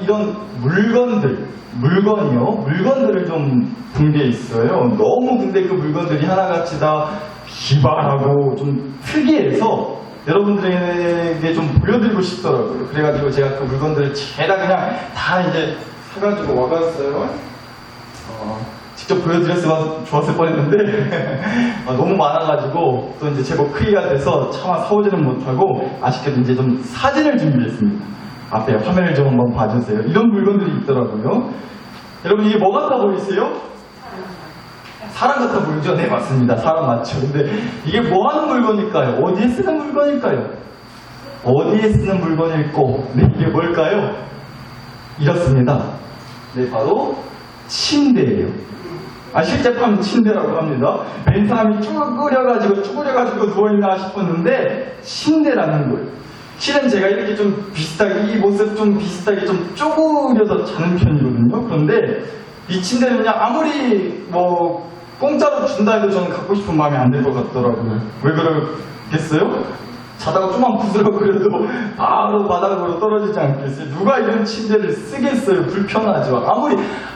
이런 물건들을 좀 둔 게 있어요. 너무 근데 그 물건들이 하나같이 다 기발하고 좀 특이해서 여러분들에게 좀 보여드리고 싶더라고요. 그래가지고 제가 그 물건들을 죄다 그냥 다 이제 사가지고 와봤어요. 직접 보여드렸으면 좋았을 뻔했는데 너무 많아가지고 또 이제 제법 크기가 돼서 차마 사오지는 못하고 아쉽게도 이제 좀 사진을 준비했습니다. 앞에 화면을 좀 한번 봐주세요. 이런 물건들이 있더라고요. 여러분 이게 뭐 같아 보이세요? 사람 같아 보이죠? 네, 맞습니다. 사람 맞죠? 근데 이게 뭐 하는 물건일까요? 어디에 쓰는 물건일까요? 어디에 쓰는 물건일고, 네, 이게 뭘까요? 이렇습니다. 네, 바로 침대예요. 실제 판 침대라고 합니다. 맨 사람이 쭈그려가지고 누워있나 싶었는데, 침대라는 거예요. 실은 제가 이렇게 좀 비슷하게, 이 모습 좀 비슷하게 좀 쪼그려서 자는 편이거든요. 그런데 이 침대는요, 아무리 공짜로 준다 해도 저는 갖고 싶은 마음이 안 들 것 같더라고요. 왜 그러겠어요? 자다가 좀만 부스러고 그래도 바로 바닥으로 떨어지지 않겠어요? 누가 이런 침대를 쓰겠어요? 불편하죠.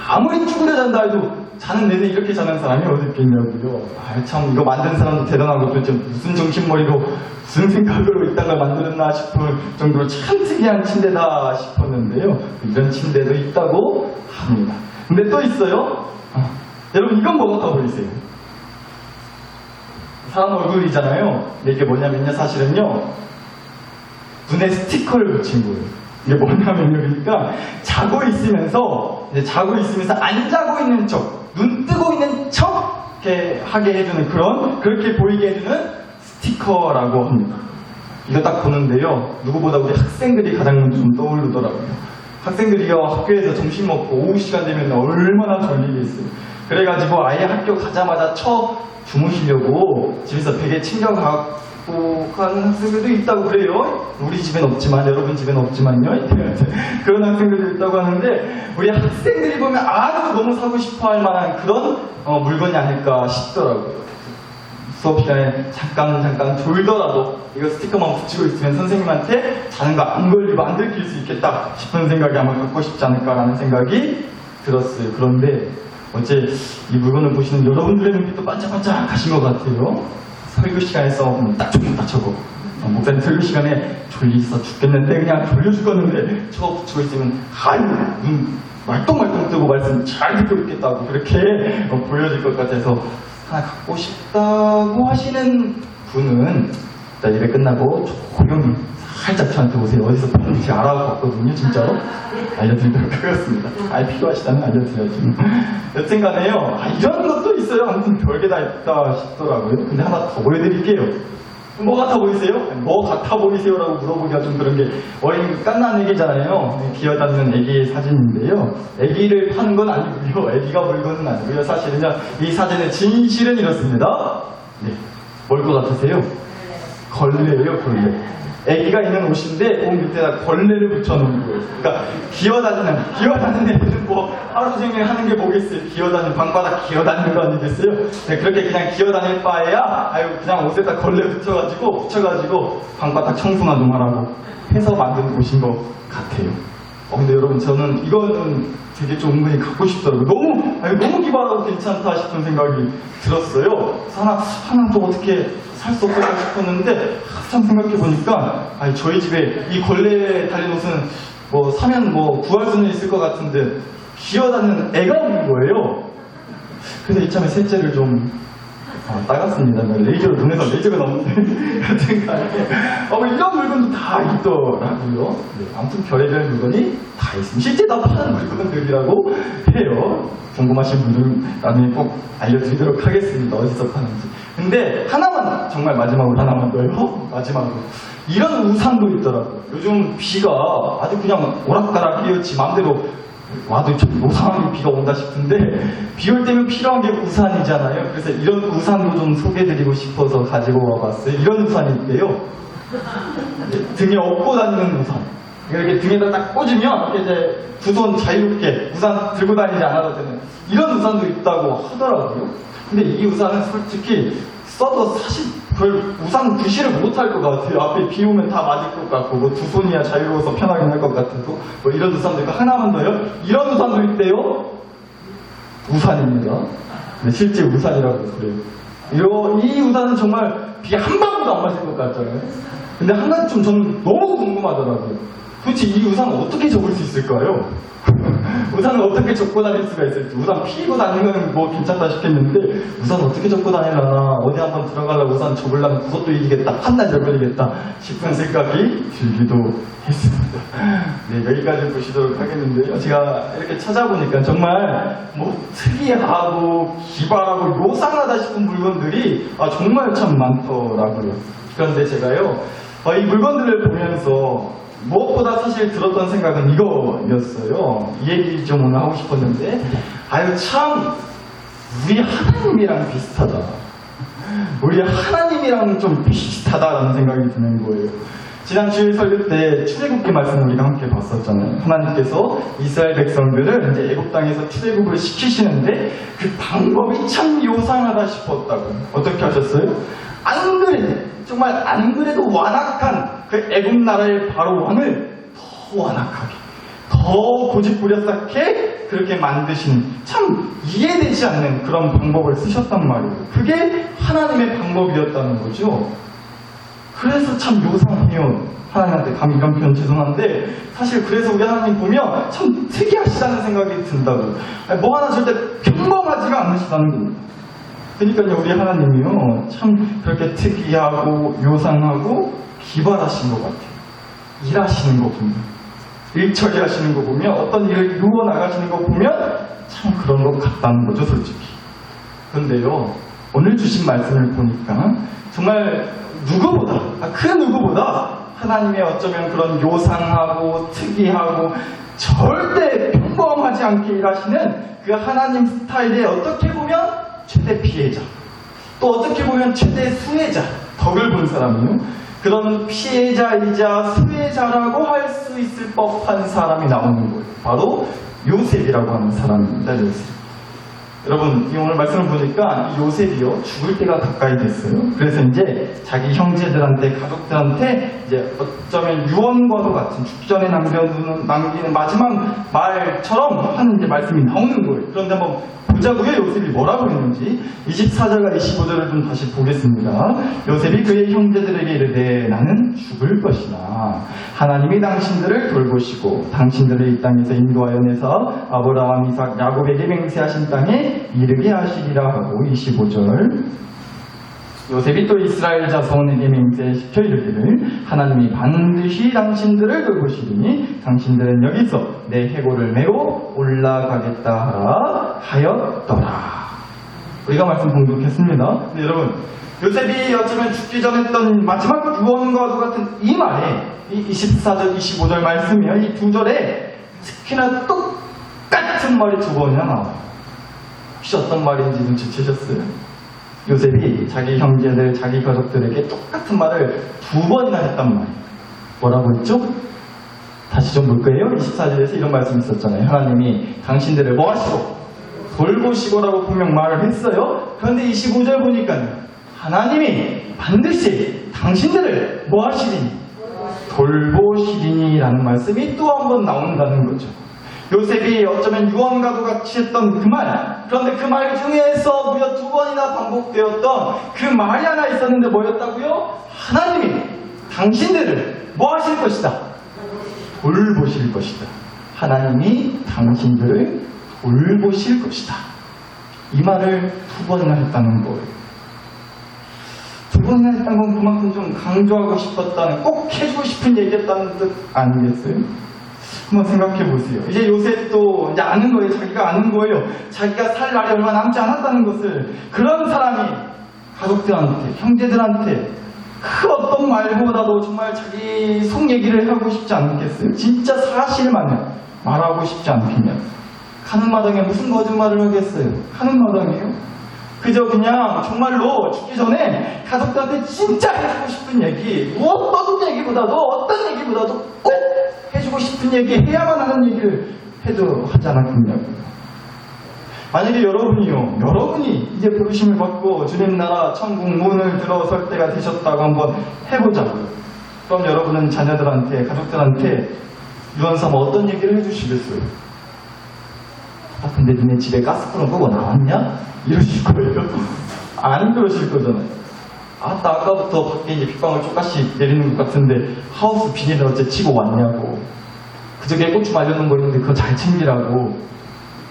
아무리 쭈그려 잔다 해도 자는 내내 이렇게 자는 사람이 어디 있겠냐고요. 참 이거 만든 사람도 대단하고 도대체 무슨 정신머리로 무슨 생각으로 이딴 걸 만들었나 싶을 정도로 참 특이한 침대다 싶었는데요. 이런 침대도 있다고 합니다. 근데 또 있어요. 여러분 이건 뭐 같아 보이세요? 사람 얼굴이잖아요. 근데 이게 뭐냐면요, 사실은요, 눈에 스티커를 붙인 거예요. 이게 뭐냐면요, 그러니까 자고 있으면서 안 자고 있는 척, 눈 뜨고 있는 척 이렇게 하게 해주는 그렇게 보이게 해주는 스티커라고 합니다. 이거 딱 보는데요, 누구보다 우리 학생들이 가장 좀 떠오르더라고요. 학생들이요, 학교에서 점심 먹고 오후 시간 되면 얼마나 졸리겠어요. 그래가지고 아예 학교 가자마자 주무시려고 집에서 베개 챙겨가고 가는 학생들도 있다고 그래요. 우리 집엔 없지만, 여러분 집엔 없지만요. 그런 학생들도 있다고 하는데, 우리 학생들이 보면 아주 너무 사고 싶어 할 만한 그런 물건이 아닐까 싶더라고요. 수업 시간에 잠깐 졸더라도 이거 스티커만 붙이고 있으면 선생님한테 자는 거 안 걸리고 안 들킬 수 있겠다 싶은 생각이 아마 갖고 싶지 않을까라는 생각이 들었어요. 그런데 어제 이 물건을 보시는 여러분들의 눈빛도 반짝반짝 하신 것 같아요. 설교 시간에서 딱 저거 목사님 설교 시간에 졸리서 죽겠는데 그냥 졸려 죽었는데 저거 붙이고 있으면 눈 말똥말똥 뜨고 말씀 잘 듣고 있겠다고 그렇게 보여질 것 같아서 하나 갖고 싶다고 하시는 분은 일단 예배 끝나고 조용히 살짝 저한테 오세요. 어디서 봤는지 알아봤거든요. 진짜로 알려드리도록 하겠습니다. 필요하시다면 알려드려야죠. 여튼간에요, 이런 것도 있어요. 아무튼 별게 다 있다 싶더라고요. 근데 하나 더 보여드릴게요. 뭐 같아 보이세요? 뭐 같아 보이세요? 라고 물어보기가 좀 그런 게 어린 깐난 애기잖아요. 기어다니는 애기의 사진인데요. 애기를 파는 건 아니고요. 애기가 물건은 아니고요. 사실은요, 이 사진의 진실은 이렇습니다. 네, 뭘 것 같으세요? 걸레예요, 걸레. 애기가 있는 옷인데 옷 밑에다 걸레를 붙여놓은 거예요. 그러니까 기어다니는 애들은 하루 종일 하는 게 뭐겠어요? 방바닥 기어다니는 거 아니겠어요? 네, 그렇게 그냥 기어다닐 바에야 그냥 옷에다 걸레 붙여가지고 방바닥 청소나 좀 하라고 해서 만든 옷인 것 같아요. 근데 여러분 저는 이거는 되게 좀 은근히 갖고 싶더라고요. 너무 기발하고 괜찮다 싶은 생각이 들었어요. 하나 또 어떻게 살 수 없을까 싶었는데 한참 생각해 보니까 저희 집에 이 걸레에 달린 옷은 사면 구할 수는 있을 것 같은데 기어다니는 애가 있는 거예요. 그래서 이참에 셋째를 좀 따갔습니다. 눈에서 레이저가 나오는데 여튼간에 이런 물건도 다 있더라고요. 네, 아무튼 별의별 물건이 다 있습니다. 실제 다 파는 물건들이라고 해요. 궁금하신 분들은 나중에 꼭 알려드리도록 하겠습니다. 어디서 파는지. 근데 하나만, 정말 마지막으로 하나만 더요. 마지막으로 이런 우산도 있더라고요. 요즘 비가 아주 그냥 오락가락이었지 마음대로 와도 좀 노상하게 비가 온다 싶은데 비 올 때면 필요한 게 우산이잖아요. 그래서 이런 우산도 좀 소개해드리고 싶어서 가지고 와봤어요. 이런 우산이 있대요. 등에 업고 다니는 우산. 이렇게 등에다 딱 꽂으면 이제 두 손 자유롭게 우산 들고 다니지 않아도 되는 이런 우산도 있다고 하더라고요. 근데 이 우산은 솔직히 써도 사실 그걸 우산 구시를 못할 것 같아요. 앞에 비 오면 다 맞을 것 같고, 뭐 두 손이야 자유로워서 편하긴 할 것 같고, 뭐 이런 우산도 있고, 하나만 더요? 이런 우산도 있대요? 우산입니다. 네, 실제 우산이라고 그래요. 이 우산은 정말 비 한 방울도 안 맞을 것 같잖아요. 근데 한 가지 저는 너무 궁금하더라고요. 도대체 이 우산은 어떻게 접을 수 있을까요? 우산을 어떻게 접고 다닐 수가 있을지. 우산 피고 다니는 건 뭐 괜찮다 싶겠는데, 우산 어떻게 접고 다니려나, 어디 한번 들어가려고 우산 접으려면 그것도 이기겠다, 판단 열거리겠다 싶은 생각이 들기도 했습니다. 네, 여기까지 보시도록 하겠는데요. 제가 이렇게 찾아보니까 정말 뭐 특이하고 기발하고 요상하다 싶은 물건들이 정말 참 많더라고요. 그런데 제가요, 이 물건들을 보면서 무엇보다 사실 들었던 생각은 이거였어요. 이 얘기 좀 오늘 하고 싶었는데, 참 우리 하나님이랑 비슷하다. 우리 하나님이랑 좀 비슷하다라는 생각이 드는 거예요. 지난 주일 설교 때 출애굽기 말씀 우리가 함께 봤었잖아요. 하나님께서 이스라엘 백성들을 이제 애굽 땅에서 출애굽을 시키시는데 그 방법이 참 요상하다 싶었다고. 어떻게 하셨어요? 안 그래도, 정말 안 그래도 완악한 그 애굽 나라의 바로 왕을 더 완악하게, 더 고집부려싸게 그렇게 만드신, 참 이해되지 않는 그런 방법을 쓰셨단 말이에요. 그게 하나님의 방법이었다는 거죠. 그래서 참 요상해요. 하나님한테 감히 이런 표현 죄송한데, 사실 그래서 우리 하나님 보면 참 특이하시다는 생각이 든다고요. 뭐 하나 절대 평범하지가 않으시다는 겁니다. 그러니까요, 우리 하나님이요, 참 그렇게 특이하고 요상하고 기발하신 것 같아요. 일하시는 거 보면, 일 처리하시는 거 보면, 어떤 일을 이루어 나가시는 거 보면 참 그런 것 같다는 거죠, 솔직히. 그런데요, 오늘 주신 말씀을 보니까 정말 누구보다, 그 누구보다 하나님의 어쩌면 그런 요상하고 특이하고 절대 평범하지 않게 일하시는 그 하나님 스타일에 어떻게 보면 최대 피해자, 또 어떻게 보면 최대 수혜자, 덕을 본 사람이요. 그런 피해자이자 수혜자라고 할 수 있을 법한 사람이 나오는 거예요. 바로 요셉이라고 하는 사람입니다. 요셉. 여러분, 이 오늘 말씀을 보니까 이 요셉이요, 죽을 때가 가까이 됐어요. 그래서 이제 자기 형제들한테, 가족들한테 이제 어쩌면 유언과도 같은 죽기 전에 남기는 마지막 말처럼 하는 이제 말씀이 나오는 거예요. 그런데 한번 보자고요. 요셉이 뭐라고 했는지 24절과 25절을 좀 다시 보겠습니다. 요셉이 그의 형제들에게 이르되 나는 죽을 것이나 하나님이 당신들을 돌보시고 당신들을 이 땅에서 인도하여 내서 아브라함, 이삭, 야곱에게 맹세하신 땅에 이르게 하시리라 하고 25절 요셉이 또 이스라엘 자손에게 맹세시켜 이르기를 하나님이 반드시 당신들을 돌보시리니 당신들은 여기서 내 해골을 메고 올라가겠다 하라 하였더라. 우리가 말씀 봉독했습니다. 네, 여러분, 요셉이 어쩌면 죽기 전에 했던 마지막 유언과도 같은 이 말에 이 24절, 25절 말씀이요. 이 두 절에 특히나 똑같은 말이 두 번이나 나와요. 혹시 어떤 말인지 눈치채셨어요? 요셉이 자기 형제들, 자기 가족들에게 똑같은 말을 두 번이나 했단 말이에요. 뭐라고 했죠? 다시 좀 볼 거예요. 24절에서 이런 말씀이 있었잖아요. 하나님이 당신들을 뭐 하시고? 돌보시고라고 분명 말을 했어요. 그런데 25절 보니까 하나님이 반드시 당신들을 뭐 하시리니? 돌보시리니 라는 말씀이 또 한 번 나온다는 거죠. 요셉이 어쩌면 유언과도 같이 했던 그 말, 그런데 그 말 중에서 무려 두 번이나 반복되었던 그 말이 하나 있었는데 뭐였다고요? 하나님이 당신들을 뭐 하실 것이다? 돌보실 것이다. 하나님이 당신들을 돌보실 것이다. 이 말을 두 번이나 했다는 거예요. 두 번이나 했다는 건 그만큼 좀 강조하고 싶었다는, 꼭 해주고 싶은 얘기였다는 뜻 아니겠어요? 한번 생각해 보세요. 이제 요셉도 이제 아는 거예요. 자기가 아는 거예요. 자기가 살 날이 얼마 남지 않았다는 것을. 그런 사람이 가족들한테, 형제들한테 그 어떤 말보다도 정말 자기 속 얘기를 하고 싶지 않겠어요? 진짜 사실만을 말하고 싶지 않겠냐? 가는 마당에 무슨 거짓말을 하겠어요? 가는 마당에요? 그저 그냥 정말로 죽기 전에 가족들한테 진짜 해주고 싶은 얘기, 어떤 얘기보다도 꼭 해주고 싶은 얘기, 해야만 하는 얘기를 해도 하지 않았겠냐고요. 만약에 여러분이 이제 부르심을 받고 주님 나라 천국 문을 들어설 때가 되셨다고 한번 해보자고요. 그럼 여러분은 자녀들한테, 가족들한테 유언삼아 어떤 얘기를 해주시겠어요? 아, 근데 니네 집에 가스불은 끄고 나왔냐? 이러실 거예요. 안 그러실 거잖아요. 아까부터 밖에 이제 빗방울 쪼까씩 내리는 것 같은데 하우스 비닐을 어째 치고 왔냐고. 그저께 고추 말려놓은 거 있는데 그거 잘 챙기라고.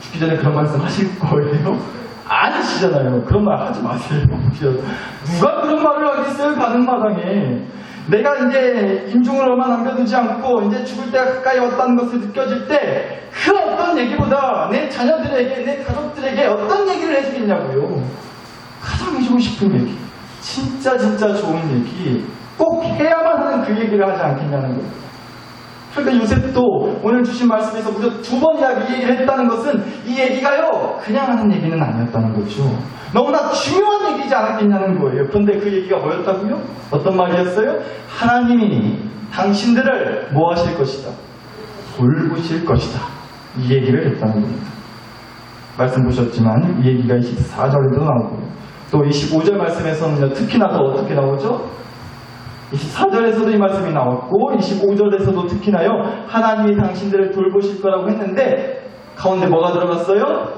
죽기 전에 그런 말씀 하실 거예요? 아니시잖아요. 그런 말 하지 마세요. 누가 그런 말을 하겠어요? 가는 마당에. 내가 이제 임종을 얼마 남겨두지 않고 이제 죽을 때가 가까이 왔다는 것을 느껴질 때 그 어떤 얘기보다 내 자녀들에게, 내 가족들에게 어떤 얘기를 해주겠냐고요. 가장 해주고 싶은 얘기, 진짜 좋은 얘기, 꼭 해야만 하는 그 얘기를 하지 않겠냐는 거예요. 그러니까 요셉도 오늘 주신 말씀에서 무려 2번이나 이 얘기를 했다는 것은 이 얘기가요 그냥 하는 얘기는 아니었다는 거죠. 너무나 중요한 얘기지 않았겠냐는 거예요. 그런데 그 얘기가 뭐였다고요? 어떤 말이었어요? 하나님이 당신들을 뭐 하실 것이다? 돌보실 것이다. 이 얘기를 했다는 겁니다. 말씀 보셨지만 이 얘기가 24절에도 나오고 또 25절 말씀에서는 특히나 더 어떻게 나오죠? 24절에서도 이 말씀이 나왔고 25절에서도 특히나요 하나님이 당신들을 돌보실 거라고 했는데 가운데 뭐가 들어갔어요?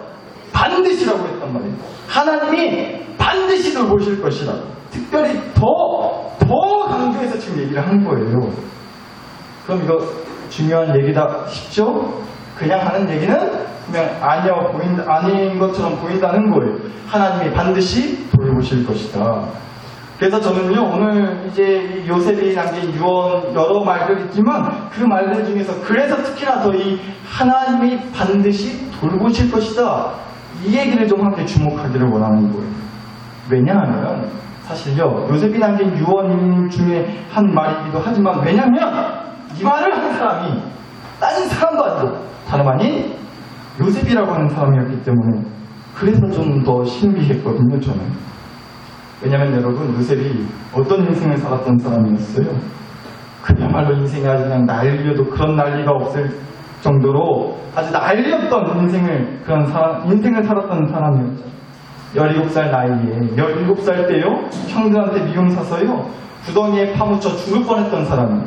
반드시라고 했단 말이에요. 하나님이 반드시 돌보실 것이라고 특별히 더 강조해서 지금 얘기를 한 거예요. 그럼 이거 중요한 얘기다 싶죠? 그냥 하는 얘기는 그냥 아닌 것처럼 보인다는 거예요. 하나님이 반드시 돌보실 것이다. 그래서 저는요 오늘 이제 요셉이 남긴 유언 여러 말들 있지만 그 말들 중에서 그래서 특히나 더 이 하나님이 반드시 돌보실 것이다 이 얘기를 좀 함께 주목하기를 원하는 거예요. 왜냐하면 사실요 요셉이 남긴 유언 중에 한 말이기도 하지만 왜냐하면 이 말을 한 사람이 다른 사람도 아니고 다름 아닌 요셉이라고 하는 사람이었기 때문에 그래서 좀 더 신비했거든요 저는. 왜냐면 여러분 요셉이 어떤 인생을 살았던 사람이었어요. 그야말로 인생이 아주 그냥 난리여도 그런 난리가 없을 정도로 아주 난리였던 인생을 살았던 사람이었죠. 17살 나이에 17살 때요 형들한테 미움 사서요 구덩이에 파묻혀 죽을 뻔했던 사람이에요.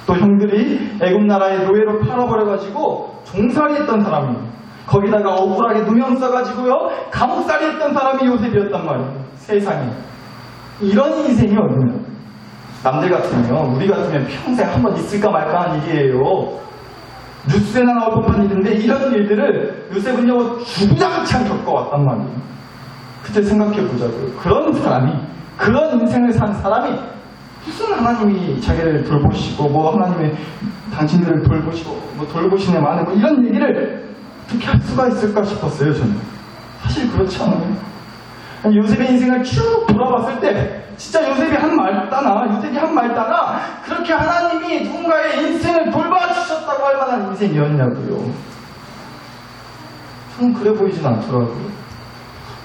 또 형들이 애굽 나라의 노예로 팔아버려가지고 종살이했던 사람이에요. 거기다가 억울하게 누명 써가지고요 감옥살이 했던 사람이 요셉이었단 말이에요. 세상에 이런 인생이 어딨냐. 남들 같으면 우리 같으면 평생 한 번 있을까 말까 하는 일이에요. 뉴스에나 나올 법한 일인데 이런 일들을 요셉은요 주구장창 겪어왔단 말이에요. 그때 생각해보자고요. 그런 사람이 그런 인생을 산 사람이 무슨 하나님이 자기를 돌보시고 뭐 하나님이 당신들을 돌보시고 뭐 돌보시네 마네 뭐 이런 얘기를 어떻게 할 수가 있을까 싶었어요 저는. 사실 그렇지 않아요? 요셉의 인생을 쭉 돌아봤을 때 진짜 요셉이 한 말 따나 그렇게 하나님이 누군가의 인생을 돌봐주셨다고 할 만한 인생이었냐고요. 저는 그래 보이진 않더라고요.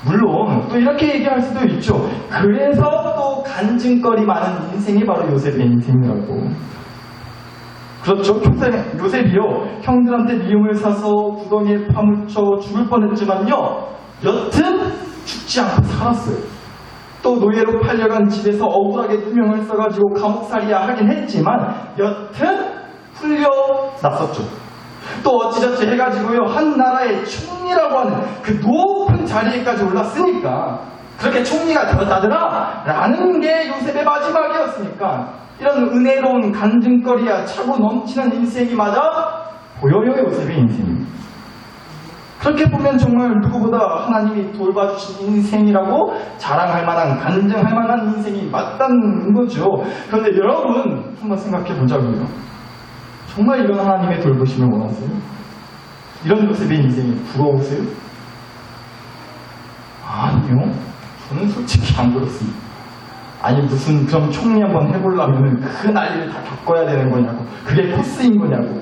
물론 또 이렇게 얘기할 수도 있죠. 그래서 또 간증거리 많은 인생이 바로 요셉의 인생이라고. 그렇죠. 요셉이요 형들한테 미움을 사서 구덩이에 파묻혀 죽을 뻔했지만요 여튼 죽지 않고 살았어요. 또 노예로 팔려간 집에서 억울하게 누명을 써가지고 감옥살이야 하긴 했지만 여튼 풀려났었죠. 또 어찌저찌 해가지고요 한 나라의 총리라고 하는 그 높은 자리에까지 올랐으니까 그렇게 총리가 되었다더라 라는 게 요셉의 마지막이었으니까 이런 은혜로운 간증거리야 차고 넘치는 인생이 맞아 보여요. 요셉의 인생입니다. 그렇게 보면 정말 누구보다 하나님이 돌봐주신 인생이라고 자랑할 만한, 간증할 만한 인생이 맞다는 거죠. 그런데 여러분 한번 생각해 보자고요. 정말 이런 하나님의 돌보심을 원하세요? 이런 요셉의 인생이 부러우세요? 아니요. 저는 솔직히 안 그렇습니다. 아니 무슨 그럼 총리 한번 해보려면 그 난리를 다 겪어야 되는 거냐고. 그게 코스인 거냐고.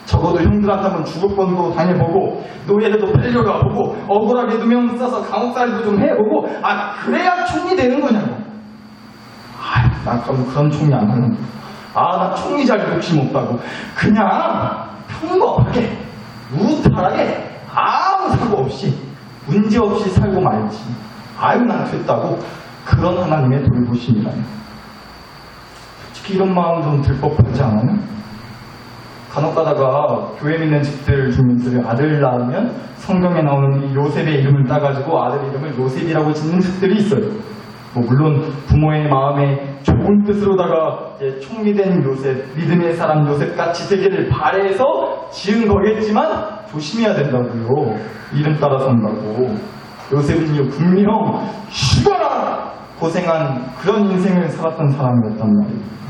적어도 형들한테 한번 죽을 뻔도 당해보고 노예들도 팔려가보고 억울하게 누명 써서 감옥살이도 좀 해보고 그래야 총리 되는 거냐고. 나 그런 총리 안 하는 거야. 나 총리 잘 욕심 없다고. 그냥 평범하게 무탈하게 아무 사고 없이 문제없이 살고 말지. 아유, 난 됐다고. 그런 하나님의 돌보심이라니. 솔직히 이런 마음 좀 들 법하지 않아요? 간혹 가다가 교회 믿는 집들 주민들이 아들 낳으면 성경에 나오는 이 요셉의 이름을 따가지고 아들 이름을 요셉이라고 짓는 집들이 있어요. 뭐 물론 부모의 마음에 좋은 뜻으로다가 총리된 요셉, 믿음의 사람 요셉같이 되기를 바래서 지은 거겠지만 조심해야 된다고요. 이름 따라 산다고. 요셉은요 분명 죽어라! 고생한 그런 인생을 살았던 사람이었단 말이에요.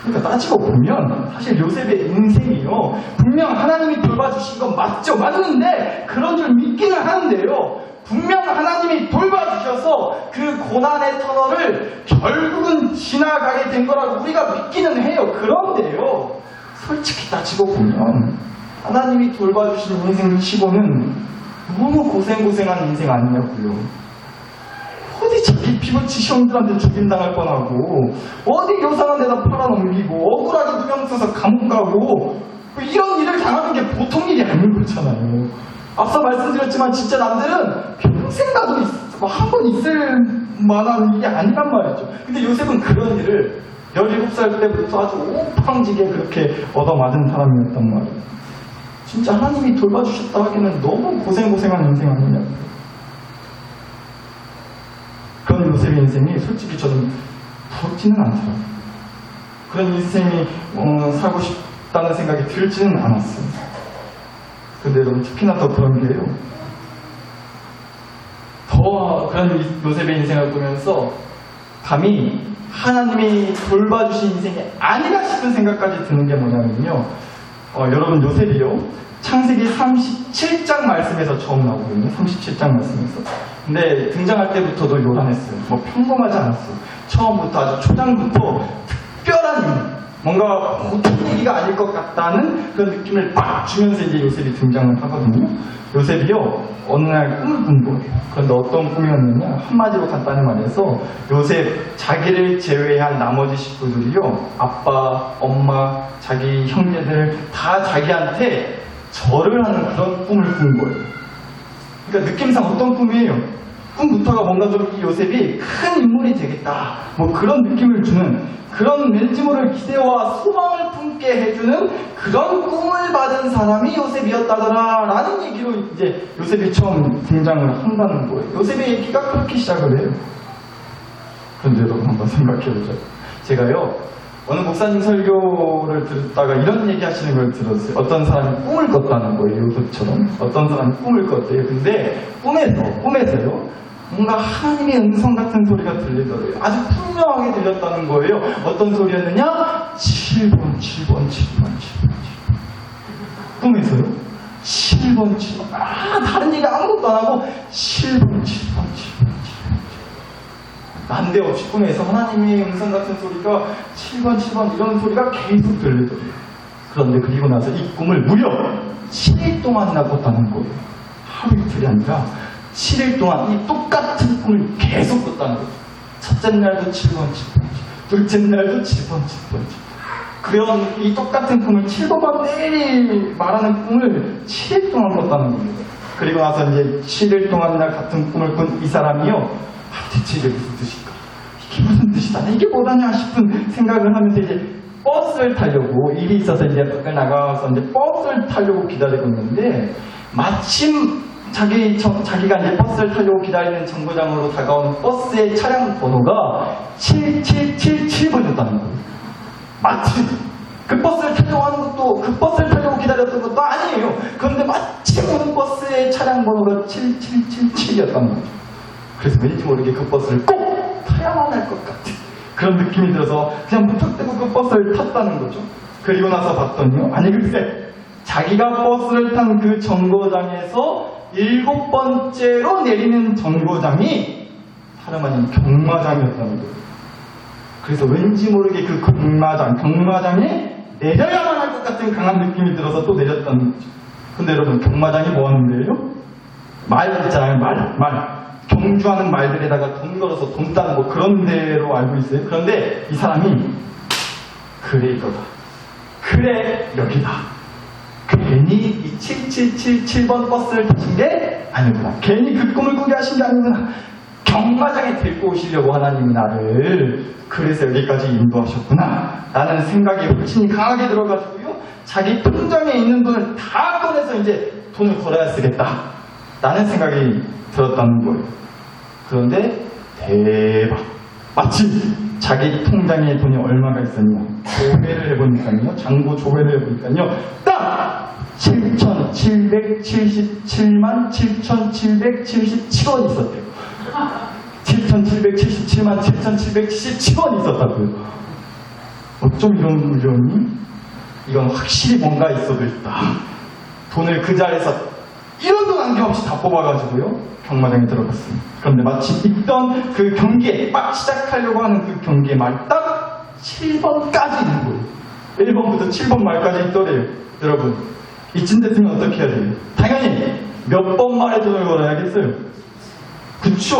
그러니까 따지고 보면 사실 요셉의 인생이요 분명 하나님이 돌봐주신 건 맞죠. 맞는데 그런 줄 믿기는 하는데요. 분명 하나님이 돌봐주셔서 그 고난의 터널을 결국은 지나가게 된 거라고 우리가 믿기는 해요. 그런데요, 솔직히 따지고 보면 하나님이 돌봐주신 인생 치고는 너무 고생한 인생 아니냐고요. 어디 자기 피부치 형들한테 죽임당할 뻔하고 어디 요상한 데다 팔아넘기고 억울하게 누명 써서 감옥 가고 이런 일을 당하는 게 보통 일이 아닌 거잖아요. 앞서 말씀드렸지만 진짜 남들은 평생 가도 한 번 있을 만한 일이 아니란 말이죠. 근데 요셉은 그런 일을 17살 때부터 아주 오팡지게 그렇게 얻어맞은 사람이었단 말이에요. 진짜 하나님이 돌봐주셨다 하기는 너무 고생한 인생 아니냐고요. 그런 요셉의 인생이 솔직히 저는 부럽지는 않더라고요. 그런 인생이 살고 싶다는 생각이 들지는 않았어요. 근데 여러분 특히나 더 그런 게요. 더 그런 요셉의 인생을 보면서 감히 하나님이 돌봐주신 인생이 아니라 싶은 생각까지 드는 게 뭐냐면요. 여러분 요셉이요. 창세기 37장 말씀에서 처음 나오거든요. 37장 말씀에서. 근데 등장할 때부터도 요란했어요. 뭐 평범하지 않았어요. 처음부터 아주 초장부터 특별한 인물. 뭔가 보통 얘기가 아닐 것 같다는 그런 느낌을 막 주면서 이제 요셉이 등장을 하거든요. 요셉이요, 어느 날 꿈을 꾼 거예요. 그런데 어떤 꿈이었느냐? 한마디로 간단히 말해서 요셉 자기를 제외한 나머지 식구들이요, 아빠, 엄마, 자기 형제들 다 자기한테 절을 하는 그런 꿈을 꾼 거예요. 그러니까 느낌상 어떤 꿈이에요? 꿈부터가 뭔가 좀 이 요셉이 큰 인물이 되겠다. 뭐 그런 느낌을 주는 그런 왠지 모를 기대와 소망을 품게 해주는 그런 꿈을 받은 사람이 요셉이었다더라 라는 얘기로 이제 요셉이 처음 등장을 한다는 거예요. 요셉의 얘기가 그렇게 시작을 해요. 그런데 여러분 한번 생각해보죠. 제가요 어느 목사님 설교를 듣다가 이런 얘기 하시는 걸 들었어요. 어떤 사람이 꿈을 꿨다는 거예요. 요셉처럼. 어떤 사람이 꿈을 꿨대요. 근데 꿈에서요 뭔가 하나님의 음성 같은 소리가 들리더래요. 아주 분명하게 들렸다는 거예요. 어떤 소리였느냐? 7번. 꿈에서요? 7번. 다른 얘기 아무것도 안 하고 7번. 난데없이 꿈에서 하나님의 음성 같은 소리가 7번 이런 소리가 계속 들리더래요. 그런데 그리고 나서 이 꿈을 무려 7일 동안이나 꿨다는 거예요. 하루 이틀이 아니라 7일 동안 이 똑같은 꿈을 계속 꿨다는 거죠. 첫째 날도 7번. 둘째 날도 7번. 그런 이 똑같은 꿈을 7번만 매일 말하는 꿈을 7일 동안 꿨다는 겁니다. 그리고 나서 이제 7일 동안이나 같은 꿈을 꾼 이 사람이요. 대체 이게 무슨 뜻일까? 이게 무슨 뜻이다? 이게 뭐다냐 싶은 생각을 하면서 이제 버스를 타려고 일이 있어서 이제 밖을 나가서 이제 버스를 타려고 기다리고 있는데 마침 자기가 이제 버스를 타려고 기다리는 정거장으로 다가온 버스의 차량 번호가 7777번이었다는 거예요. 마침 그 버스를 타려고 하는 것도 그 버스를 타려고 기다렸던 것도 아니에요. 그런데 마침 오는 버스의 차량 번호가 7777이었다는 거죠. 그래서 왠지 모르게 그 버스를 꼭 타야만 할 것 같은 그런 느낌이 들어서 그냥 무턱대고 그 버스를 탔다는 거죠. 그리고 나서 봤더니요. 아니 글쎄 자기가 버스를 탄 그 정거장에서 7번째로 내리는 정거장이 다름 아닌 경마장이었다는 거예요. 그래서 왠지 모르게 그 경마장에 내려야만 할 것 같은 강한 느낌이 들어서 또 내렸다는 거죠. 근데 여러분 경마장이 뭐 하는 데예요? 말 있잖아요. 말. 경주하는 말들에다가 돈 걸어서 돈 따는 뭐 그런 데로 알고 있어요. 그런데 이 사람이 그래 이거다. 그래 여기다. 그래 괜히 이 7777번 버스를 타신 게 아니구나. 괜히 그 꿈을 꾸게 하신 게 아니구나. 경마장에 데리고 오시려고 하나님이 나를 그래서 여기까지 인도하셨구나 라는 생각이 훨씬 강하게 들어가지고요. 자기 통장에 있는 돈을 다 꺼내서 이제 돈을 걸어야 쓰겠다 라는 생각이 들었다는 거예요. 그런데 대박, 마치 자기 통장에 돈이 얼마가 있었냐 조회를 해보니까요, 장부 조회를 해보니까요, 딱 7,777만 7,777원 있었대요. 7,777만 7,777원 있었다고요. 어쩜 이런 물건이? 이건 확실히 뭔가 있어도 있다. 돈을 그 자리에서 이런 돈 안김없이 다 뽑아가지고요, 경마장에 들어갔어요. 그런데 마치 있던 그 경기에 막 시작하려고 하는 그 경기에 말이 딱 7번까지 있는 거예요. 1번부터 7번 말까지 있더래요. 여러분, 이쯤 됐으면 어떻게 해야 돼요? 당연히 몇 번 말에 돈을 걸어야겠어요. 그쵸?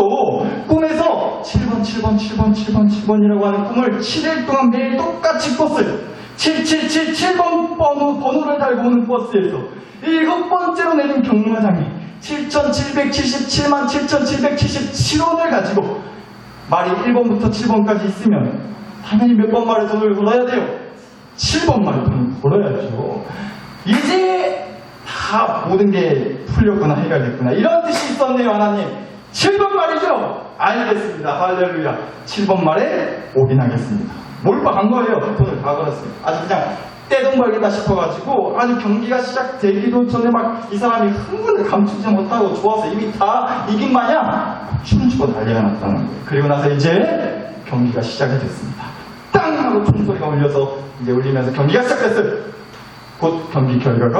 꿈에서 7번, 7번, 7번, 7번, 7번이라고 하는 꿈을 7일 동안 매일 똑같이 꿨어요. 7777번 번호를 달고 오는 버스에서 7번째로 내린 경마장에 7,777만 7,777원을 가지고 말이 1번부터 7번까지 있으면 당연히 몇 번 말에 돈을 걸어야 돼요? 7번 말에 돈을 걸어야죠. 이제 다 모든 게 풀렸구나, 해결됐구나, 이런 뜻이 있었네요. 하나님, 7번 말이죠? 알겠습니다. 할렐루야. 7번 말에 올인하겠습니다. 몰빵한 거예요. 돈을 다 걸었어요. 아주 그냥 떼돈 벌겠다 싶어가지고 아주 경기가 시작되기도 전에 막 이 사람이 흥분을 감추지 못하고 좋아서 이미 다 이긴 마냥 춤추고 난리가 났다는 거예요. 그리고 나서 이제 경기가 시작이 됐습니다. 땅 하고 총소리가 울려서 이제 울리면서 경기가 시작됐어요. 곧 경기 결과가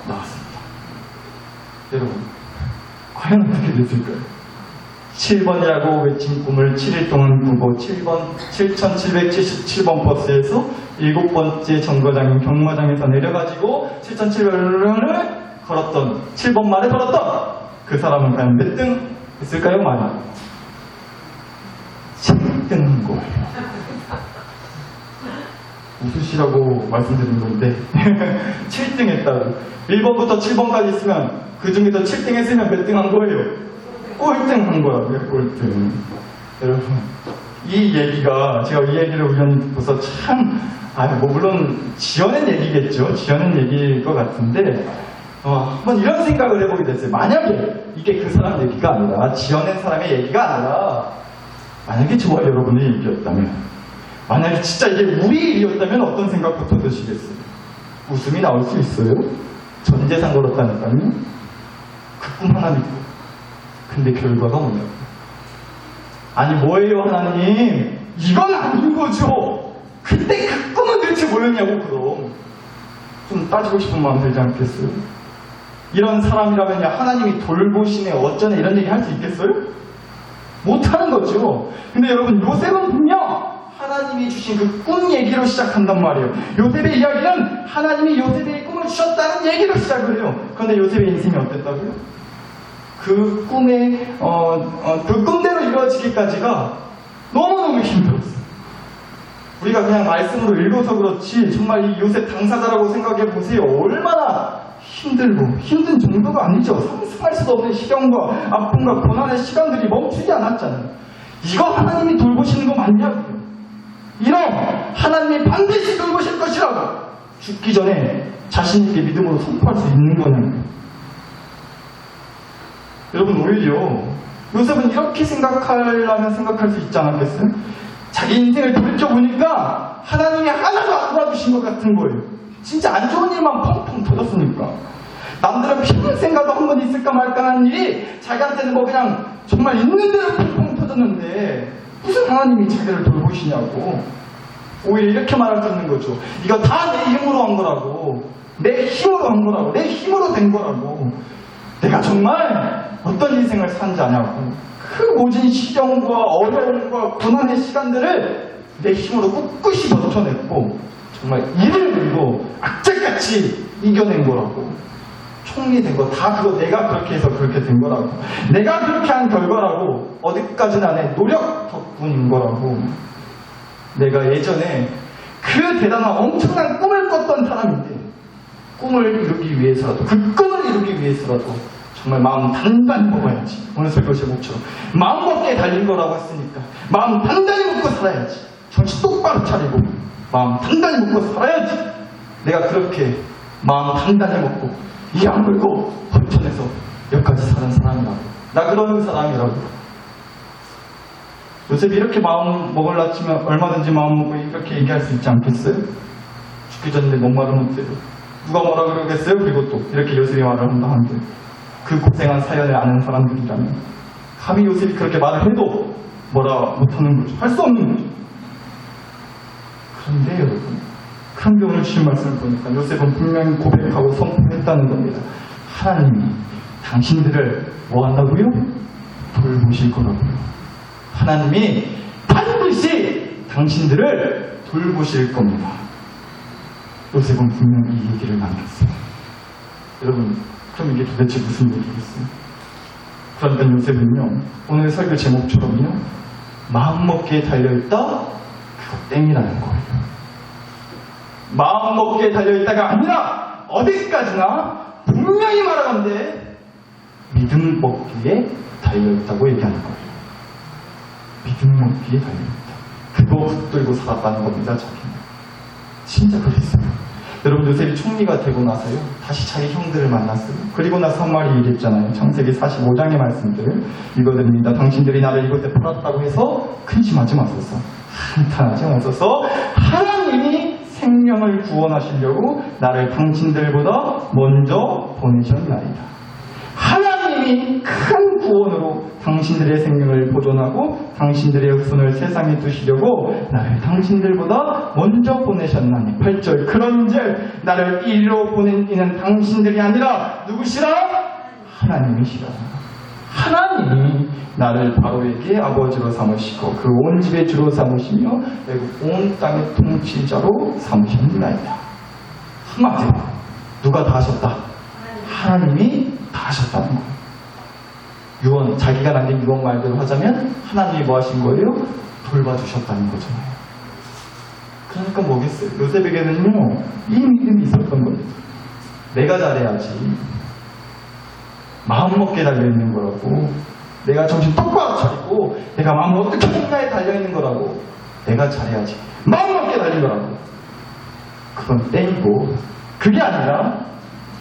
나왔습니다. 여러분, 과연 어떻게 됐을까요? 7번이라고 외친 꿈을 7일 동안 꾸고 7,777번 버스에서 7번째 정거장인 경마장에서 내려가지고 7,700원을 걸었던, 7번 말에 걸었던 그 사람은 과연 몇 등 했을까요? 많이 7등 거예요. 웃으시라고 말씀드린 건데 7등 했다고. 1번부터 7번까지 있으면 그 중에서 7등 했으면 몇 등 한 거예요? 꼴등 한 거라고요, 꼴등. 여러분, 이 얘기가, 제가 이 얘기를 우연히 듣고서 참, 물론 지어낸 얘기겠죠. 지어낸 얘기일 것 같은데, 한번 이런 생각을 해보게 됐어요. 만약에 이게 그 사람 얘기가 아니라, 지어낸 사람의 얘기가 아니라, 만약에 저와 여러분의 얘기였다면, 만약에 진짜 이게 우리 일이었다면 어떤 생각부터 드시겠어요? 웃음이 나올 수 있어요? 전 재산 걸었다니까요? 그 꿈 하나 믿고. 근데 결과가 뭐냐고. 아니, 뭐예요, 하나님? 이건 아닌 거죠. 근데 그 꿈은 대체 뭐였냐고, 그럼. 좀 따지고 싶은 마음 들지 않겠어요? 이런 사람이라면요, 하나님이 돌보시네, 어쩌네, 이런 얘기 할 수 있겠어요? 못하는 거죠. 근데 여러분, 요셉은 분명 하나님이 주신 그 꿈 얘기로 시작한단 말이에요. 요셉의 이야기는 하나님이 요셉의 꿈을 주셨다는 얘기로 시작을 해요. 그런데 요셉의 인생이 어땠다고요? 그 꿈의, 그 꿈대로 이루어지기까지가 너무너무 힘들었어요. 우리가 그냥 말씀으로 읽어서 그렇지, 정말 이 요셉 당사자라고 생각해 보세요. 얼마나 힘들고, 힘든 정도가 아니죠. 상상할 수도 없는 시련과 아픔과 고난의 시간들이 멈추지 않았잖아요. 이거 하나님이 돌보시는 거 맞냐고요. 이런 하나님이 반드시 돌보실 것이라고 죽기 전에 자신있게 믿음으로 선포할 수 있는 거냐고요. 여러분, 오히려 요셉은 이렇게 생각하려면 생각할 수 있지 않았겠어요? 자기 인생을 돌이켜보니까 하나님이 하나도 안 도와주신 것 같은 거예요. 진짜 안 좋은 일만 펑펑 터졌으니까. 남들은 평생 가도 한 번 있을까 말까 하는 일이 자기한테는 뭐 그냥 정말 있는 대로 펑펑 터졌는데 무슨 하나님이 자기를 돌보시냐고. 오히려 이렇게 말할 수 있는 거죠. 이거 다 내 힘으로 한 거라고. 내 힘으로 한 거라고. 내 힘으로 된 거라고. 내가 정말 어떤 인생을 산지 아냐고. 그 모진 시련과 어려움과 고난의 시간들을 내 힘으로 꿋꿋이 버텨냈고 정말 이를 물고 악착같이 이겨낸 거라고. 총리 된 거 다 그거 내가 그렇게 해서 그렇게 된 거라고. 내가 그렇게 한 결과라고. 어디까지나 내 노력 덕분인 거라고. 내가 예전에 그 대단한 엄청난 꿈을 꿨던 사람인데 꿈을 이루기 위해서라도, 그 꿈을 이루기 위해서라도 정말 마음 단단히 먹어야지. 오늘 설교 제목처럼 마음 먹기에 달린 거라고 했으니까 마음 단단히 먹고 살아야지. 정신 똑바로 차리고 마음 단단히 먹고 살아야지. 내가 그렇게 마음 단단히 먹고 이 악물고 헌천해서 여기까지 사는 사람이라고. 나 그런 사람이라고. 요셉이 이렇게 마음 먹으려 치면 얼마든지 마음 먹고 이렇게 얘기할 수 있지 않겠어요? 죽기 전에 목마른 못해요. 누가 뭐라 그러겠어요? 그리고 또 이렇게 요셉이 말을 한다 한데 그 고생한 사연을 아는 사람들이라면 감히 요셉이 그렇게 말을 해도 뭐라 못하는 거죠. 할 수 없는 거죠. 그런데 여러분, 그런데 오늘 주신 말씀을 보니까 요셉은 분명히 고백하고 선포했다는 겁니다. 하나님이 당신들을 뭐 한다고요? 돌보실 거라고요. 하나님이 반드시 당신들을 돌보실 겁니다. 요셉은 분명히 이 얘기를 남겼어요. 여러분, 그럼 이게 도대체 무슨 얘기겠어요? 그러니까 요셉은요, 오늘 설교 제목처럼요, 마음먹기에 달려있다? 그거 땡이라는 거예요. 마음먹기에 달려있다가 아니라 어디까지나 분명히 말하는데 믿음 먹기에 달려있다고 얘기하는 거예요. 믿음 먹기에 달려있다. 그거 붙들고 살았다는 겁니다, 자기는. 진짜 그랬어요. 여러분, 요셉이 총리가 되고 나서요, 다시 자기 형들을 만났어요. 그리고 나서 한 말이 이랬잖아요. 창세기 45장의 말씀들 읽어드립니다. 당신들이 나를 이곳에 팔았다고 해서 근심하지 마소서, 한탄하지 마소서. 하나님이 생명을 구원하시려고 나를 당신들보다 먼저 보내셨나이다. 하나님이 큰 구원으로 당신들의 생명을 보존하고 당신들의 후손을 세상에 두시려고 나를 당신들보다 먼저 보내셨나니. 8절, 그런즉 나를 이리로 보낸 이는 당신들이 아니라 누구시라? 하나님이시라. 하나님이 나를 바로에게 아버지로 삼으시고 그 온 집의 주로 삼으시며 외국 온 땅의 통치자로 삼으셨나이다. 한마디로 누가 다 하셨다? 하나님이 다 하셨다는 거예요. 유언, 자기가 남긴 유언 말대로 하자면 하나님이 뭐 하신 거예요? 돌봐주셨다는 거잖아요. 그러니까 뭐겠어요? 요셉에게는요, 이 믿음이 있었던 겁니다. 내가 잘해야지. 마음먹기에 달려있는 거라고. 내가 정신 똑바로 차리고 내가 마음 어떻게 할까에 달려있는 거라고. 내가 잘해야지. 마음먹기에 달린 거라고. 그건 땡이고, 그게 아니라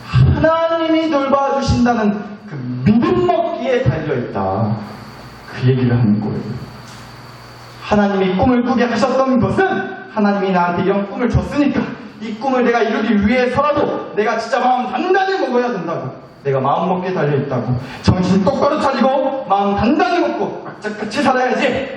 하나님이 돌봐주신다는 그 믿음 먹기에 달려있다. 그 얘기를 하는 거예요. 하나님이 꿈을 꾸게 하셨던 것은 하나님이 나한테 이런 꿈을 줬으니까 이 꿈을 내가 이루기 위해서라도 내가 진짜 마음 단단히 먹어야 된다고. 내가 마음 먹기에 달려있다고. 정신 똑바로 차리고 마음 단단히 먹고 악착같이 살아야지.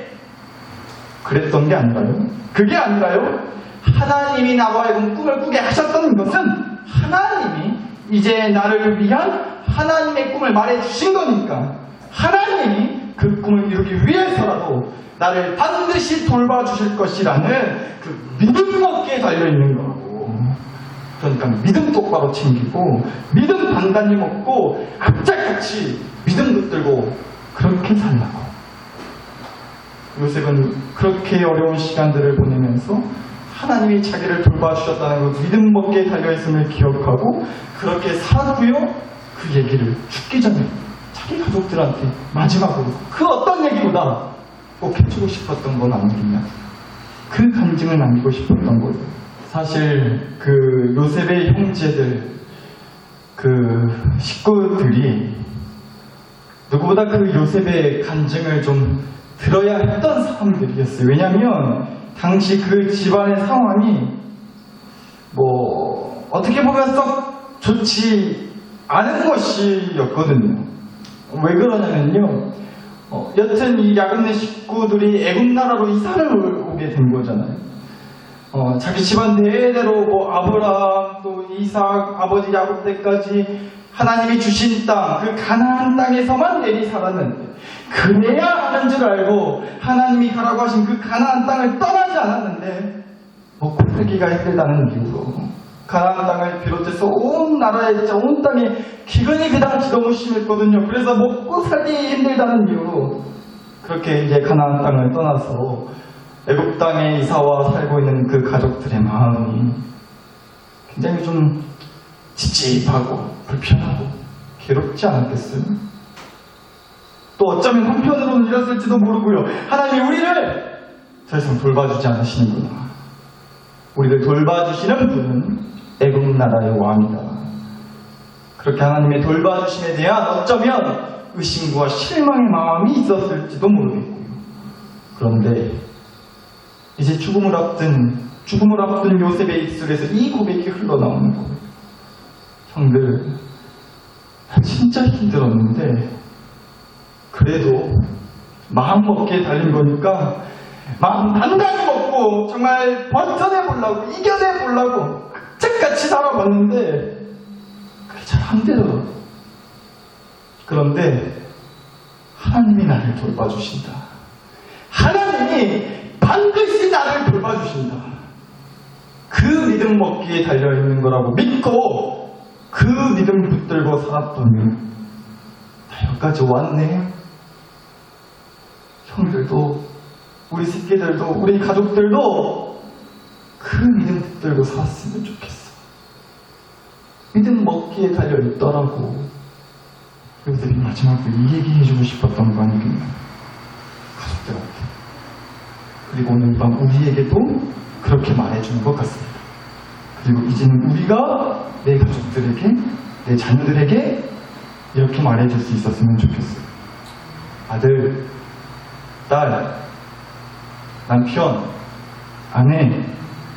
그랬던 게 아니라요. 그게 아니라요. 하나님이 나로 하여금 꿈을 꾸게 하셨던 것은 하나님이 이제 나를 위한 하나님의 꿈을 말해주신 거니까 하나님이 그 꿈을 이루기 위해서라도 나를 반드시 돌봐주실 것이라는 그 믿음 먹기에 달려있는 거라고. 그러니까 믿음 똑바로 챙기고 믿음 단단히 먹고 악착같이 믿음 붙들고 그렇게 살라고. 요셉은 그렇게 어려운 시간들을 보내면서 하나님이 자기를 돌봐주셨다는 그 믿음 먹기에 달려있음을 기억하고 그렇게 살았고요. 그 얘기를 죽기 전에 자기 가족들한테 마지막으로 그 어떤 얘기보다 꼭 해주고 싶었던 건 아니겠냐. 그 간증을 남기고 싶었던 거예요. 사실 그 요셉의 형제들, 그 식구들이 누구보다 그 요셉의 간증을 좀 들어야 했던 사람들이었어요. 왜냐하면 당시 그 집안의 상황이 뭐 어떻게 보면 썩 좋지 않은 것이었거든요. 왜 그러냐면요, 여튼 이 야곱네 식구들이 애굽 나라로 이사를 오게 된 거잖아요. 자기 집안 대대로 뭐 아브라함 또 이삭 아버지 야곱 때까지 하나님이 주신 땅, 그 가나안 땅에서만 내리 살았는데 그래야 하는 줄 알고 하나님이 가라고 하신 그 가나안 땅을 떠나지 않았는데 먹고 살기가 힘들다는 이유로 가나안 땅을 비롯해서 온 나라에 온 땅에 기근이 그 당시 너무 심했거든요. 그래서 먹고 살기 힘들다는 이유로 그렇게 이제 가나안 땅을 떠나서 애굽 땅에 이사와 살고 있는 그 가족들의 마음이 굉장히 좀 찝찝하고 불편하고 괴롭지 않았겠어요? 또 어쩌면 한편으로는 이랬을지도 모르고요. 하나님이 우리를 더 이상 돌봐주지 않으시는구나. 우리를 돌봐주시는 분은 애굽 나라의 왕이다. 그렇게 하나님의 돌봐주심에 대한 어쩌면 의심과 실망의 마음이 있었을지도 모르겠고요. 그런데 이제 죽음을 앞둔 요셉의 입술에서 이 고백이 흘러나오는 거예요. 형들, 나 진짜 힘들었는데 그래도 마음 먹기에 달린 거니까 마음 단단히 먹고 정말 버텨내보려고 이겨내보려고 악착같이 살아봤는데 그게 잘 안 되더라고. 그런데 하나님이 나를 돌봐주신다. 하나님이 반드시 나를 돌봐주신다. 그 믿음 먹기에 달려있는 거라고 믿고 그 믿음 붙들고 살았더니 나 여기까지 왔네. 형들도 우리 새끼들도 우리 가족들도 그 믿음 붙들고 살았으면 좋겠어. 믿음 먹기에 달려있더라고. 요셉이 마지막으로 이 얘기 해주고 싶었던 거 아니겠나. 가족들한테. 그리고 오늘 밤 우리에게도 그렇게 말해주는 것 같습니다. 그리고 이제는 우리가 내 가족들에게, 내 자녀들에게 이렇게 말해줄 수 있었으면 좋겠어요. 아들, 딸, 남편, 아내,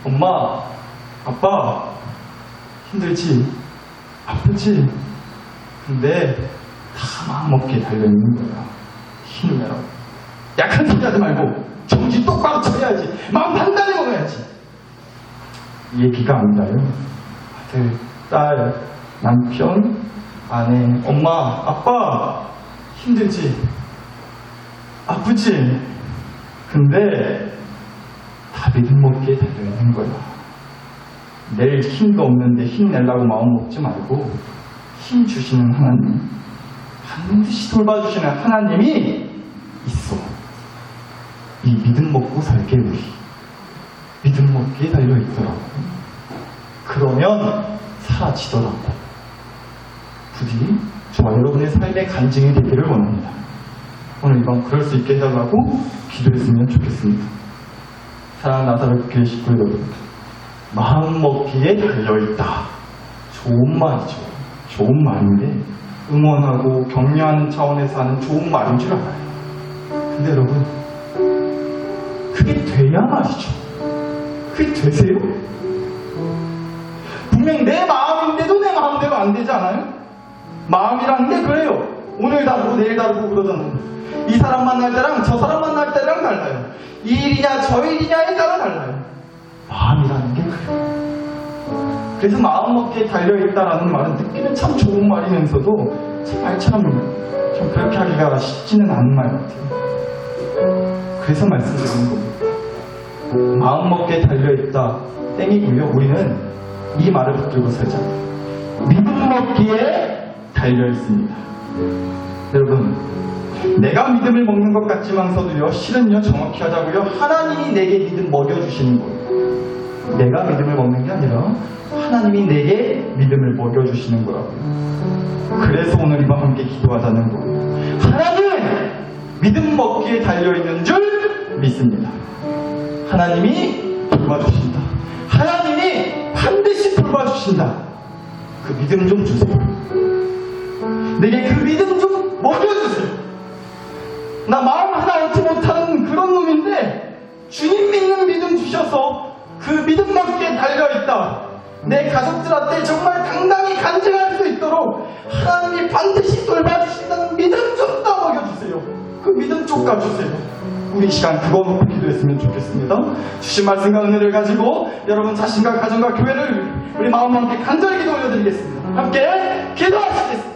엄마, 아빠, 힘들지? 아프지? 근데 다 마음먹기에 달려있는 거야. 힘을 내라고. 약한 소리 하지 말고 정신 똑바로 차려야지. 마음 단단히 먹어야지. 이 얘기가 아니라요. 아들, 딸, 남편, 아내, 엄마, 아빠 힘들지? 아프지? 근데 다 믿음 먹기에 달려있는 거야. 낼 힘도 없는데 힘내려고 마음 먹지 말고 힘 주시는 하나님, 반드시 돌봐주시는 하나님이 있어. 이 믿음 먹고 살게 우리 믿음 먹기에 달려있더라고. 그러면 사라지더라고. 부디 저와 여러분의 삶의 간증이 되기를 원합니다. 오늘 이밤 그럴 수 있게 해달라고 기도했으면 좋겠습니다. 사랑하는 나사렛 교회 식구 여러분, 마음 먹기에 달려있다. 좋은 말이죠. 좋은 말인데 응원하고 격려하는 차원에서 하는 좋은 말인 줄 알아요. 근데 여러분, 그게 돼야 말이죠. 그게 되세요? 분명히 내 마음인데도 내 마음대로 안 되지 않아요? 마음이라는 게 그래요. 오늘 다르고 내일 다르고 그러잖아요. 이 사람 만날 때랑 저 사람 만날 때랑 달라요. 이 일이냐 저 일이냐에 따라 달라요. 마음이라는 게 그래요. 그래서 마음 먹기에 달려있다라는 말은 듣기는 참 좋은 말이면서도 참 말처럼 좀 그렇게 하기가 쉽지는 않은 말 같아요. 그래서 말씀드리는 겁니다. 마음 먹기에 달려있다 땡이고요. 우리는 이 말을 붙들고 살자. 믿음 먹기에 달려있습니다. 여러분, 내가 믿음을 먹는 것 같지만서도요, 실은요, 정확히 하자고요, 하나님이 내게 믿음 먹여주시는 거예요. 내가 믿음을 먹는 게 아니라 하나님이 내게 믿음을 먹여주시는 거라고요. 그래서 오늘 이밤 함께 기도하자는 거예요. 하나님은 믿음 먹기에 달려있는 줄 믿습니다. 하나님이 돌봐주신다. 하나님이 반드시 돌봐주신다. 그 믿음 좀 주세요. 내게 그 믿음 좀 먹여주세요. 나 마음 하나 얻지 못하는 그런 놈인데 주님 믿는 믿음 주셔서 그 믿음 먹기에 달려있다. 내 가족들한테 정말 당당히 간증할 수 있도록 하나님이 반드시 돌봐주신다는 믿음 좀 더 먹여주세요. 그 믿음 좀 가주세요. 우리 시간 그거 놓고 기도했으면 좋겠습니다. 주신 말씀과 은혜를 가지고 여러분 자신과 가정과 교회를 우리 마음 함께 간절히 기도 올려드리겠습니다. 함께 기도하시겠습니다.